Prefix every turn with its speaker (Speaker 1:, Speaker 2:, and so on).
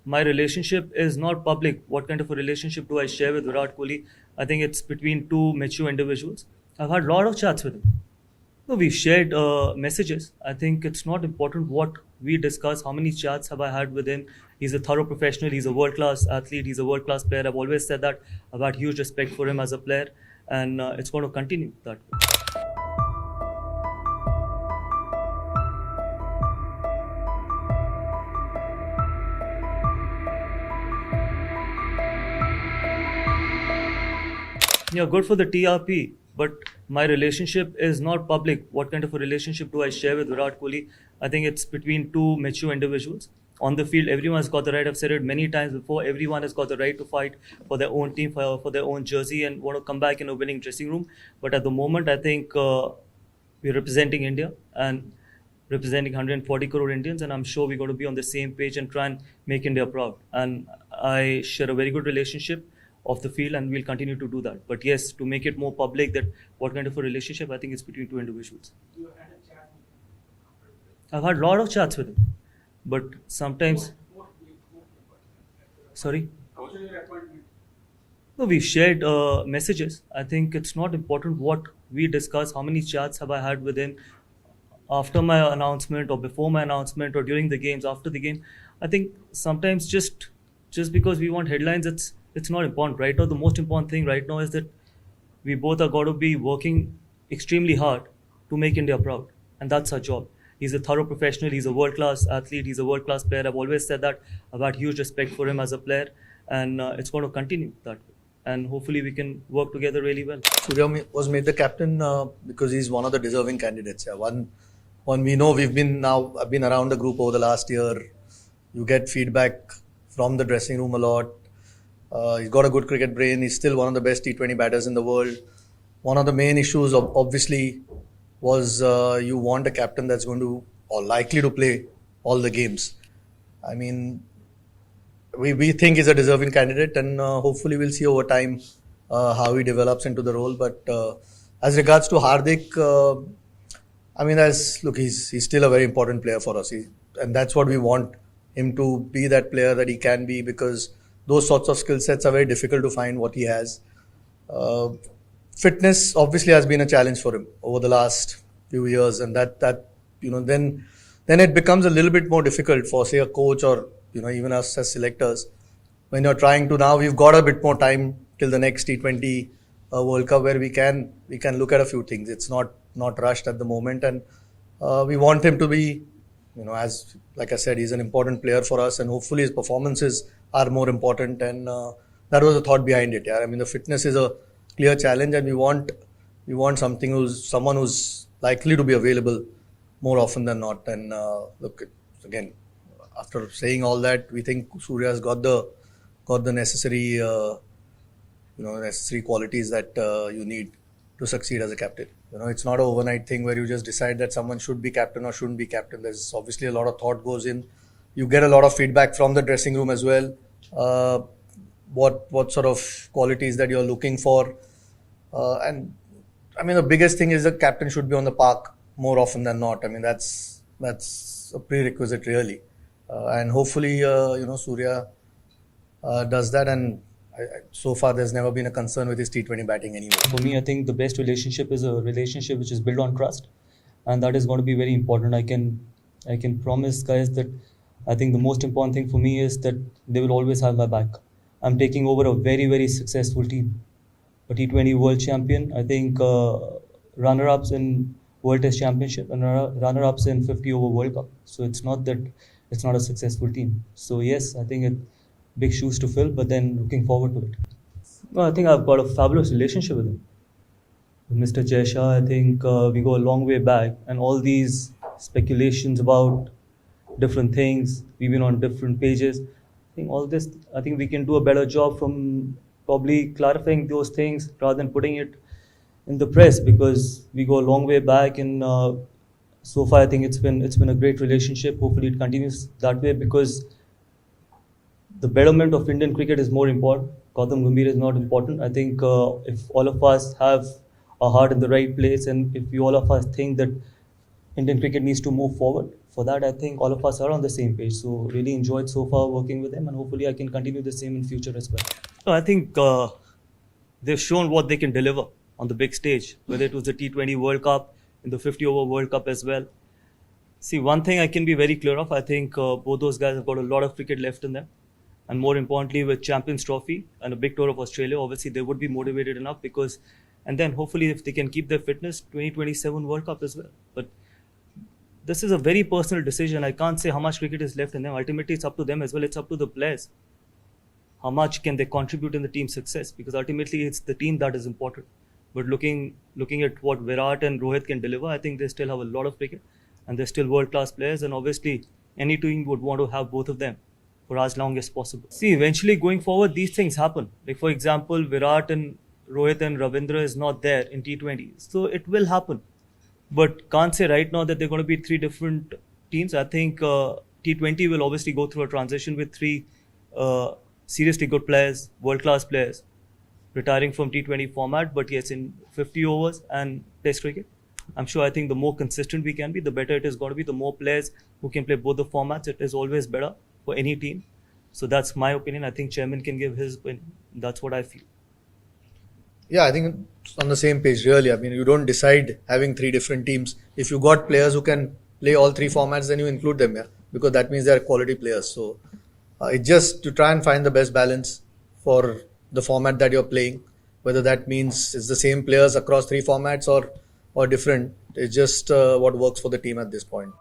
Speaker 1: my relationship is not public. What kind of a relationship do I share with Virat Kohli? I think it's between two mature individuals. I've had a lot of chats with him. No, we've shared messages. I think it's not important what we discuss. How many chats have I had with him? He's a thorough professional. He's a world-class athlete. He's a world-class player. I've always said that. I've had huge respect for him as a player, and it's going to continue that way. Yeah, good for the TRP, but my relationship is not public. What kind of a relationship do I share with Virat Kohli? I think it's between two mature individuals. On the field, everyone's got the right. I've said it many times before. Everyone has got the right to fight for their own team, for their own jersey, and want to come back in a winning dressing room. But at the moment, I think we're representing India and representing 140 crore Indians, and I'm sure we're going to be on the same page and try and make India proud. And I share a very good relationship of the field, and we'll continue to do that. But yes, to make it more public, that what kind of a relationship, I think it's between two individuals. I've had a lot of chats with him, but sometimes. Sorry? No, we've shared messages. I think it's not important what we discuss. How many chats have I had with him after my announcement or before my announcement or during the games, after the game? I think sometimes just because we want headlines, it's not important. Right now, the most important thing right now is that we both are got to be working extremely hard to make India proud, and that's our job. He's a thorough professional. He's a world-class athlete. He's a world-class player. I've always said that. I've had huge respect for him as a player, and it's going to continue that way. And hopefully we can work together really well.
Speaker 2: Surya was made the captain because he's one of the deserving candidates. Yeah. One we know I've been around the group over the last year. You get feedback from the dressing room a lot. He's got a good cricket brain. He's still one of the best T20 batters in the world. One of the main issues, obviously, was you want a captain that's going to or likely to play all the games. I mean, we think he's a deserving candidate, and hopefully we'll see over time how he develops into the role. But as regards to Hardik, I mean, he's still a very important player for us, and that's what we want him to be, that player that he can be, because those sorts of skill sets are very difficult to find what he has. Fitness obviously has been a challenge for him over the last few years, and that then it becomes a little bit more difficult for, say, a coach or even us as selectors when you're trying to. Now we've got a bit more time till the next T20 World Cup where we can look at a few things. It's not rushed at the moment, and we want him to be, as like I said, he's an important player for us, and hopefully his performances are more important, and that was the thought behind it. Yeah, I mean, the fitness is a clear challenge, and we want someone who's likely to be available more often than not. And look, again, after saying all that, we think Surya's got the necessary necessary qualities that you need to succeed as a captain. It's not an overnight thing where you just decide that someone should be captain or shouldn't be captain. There's obviously a lot of thought goes in. You get a lot of feedback from the dressing room as well. What sort of qualities that you're looking for, and I mean, the biggest thing is the captain should be on the park more often than not. I mean, that's a prerequisite really, and hopefully Surya does that. And so far there's never been a concern with his T20 batting anyway.
Speaker 1: For me, I think the best relationship is a relationship which is built on trust, and that is going to be very important. I can promise guys that I think the most important thing for me is that they will always have my back. I'm taking over a very, very successful team, a T20 World Champion. I think runner-ups in World Test Championship and runner-ups in 50 over World Cup. So it's not that it's not a successful team. So yes, I think it's big shoes to fill, but then looking forward to it. Well, I think I've got a fabulous relationship with him. With Mr. Jaisha, I think we go a long way back, and all these speculations about different things, we've been on different pages. I think we can do a better job from probably clarifying those things rather than putting it in the press, because we go a long way back, and so far I think it's been a great relationship. Hopefully it continues that way, because the betterment of Indian cricket is more important. Gautam Gambhir is not important. I think if all of us have our heart in the right place, and if all of us think that Indian cricket needs to move forward. For that, I think all of us are on the same page. So really enjoyed so far working with them, and hopefully I can continue the same in future as well. So I think they've shown what they can deliver on the big stage, whether it was the T20 World Cup, in the 50-over World Cup as well. See, one thing I can be very clear of, I think both those guys have got a lot of cricket left in them. And more importantly, with Champions Trophy and a big tour of Australia, obviously they would be motivated enough because, and then hopefully if they can keep their fitness, 2027 World Cup as well. But this is a very personal decision. I can't say how much cricket is left in them. Ultimately, it's up to them as well. It's up to the players. How much can they contribute in the team's success? Because ultimately, it's the team that is important. But looking at what Virat and Rohit can deliver, I think they still have a lot of cricket. And they're still world-class players. And obviously, any team would want to have both of them for as long as possible. See, eventually going forward, these things happen. Like, for example, Virat and Rohit and Ravindra is not there in T20. So it will happen. But can't say right now that they're going to be three different teams. I think T20 will obviously go through a transition with three seriously good players, world-class players, retiring from T20 format. But yes, in 50 overs and Test cricket, I'm sure I think the more consistent we can be, the better it is going to be. The more players who can play both the formats, it is always better for any team. So that's my opinion. I think Chairman can give his opinion. That's what I feel.
Speaker 2: Yeah, I think it's on the same page, really. I mean, you don't decide having three different teams. If you got players who can play all three formats, then you include them, yeah, because that means they're quality players. So it's just to try and find the best balance for the format that you're playing, whether that means it's the same players across three formats or different. It's just what works for the team at this point.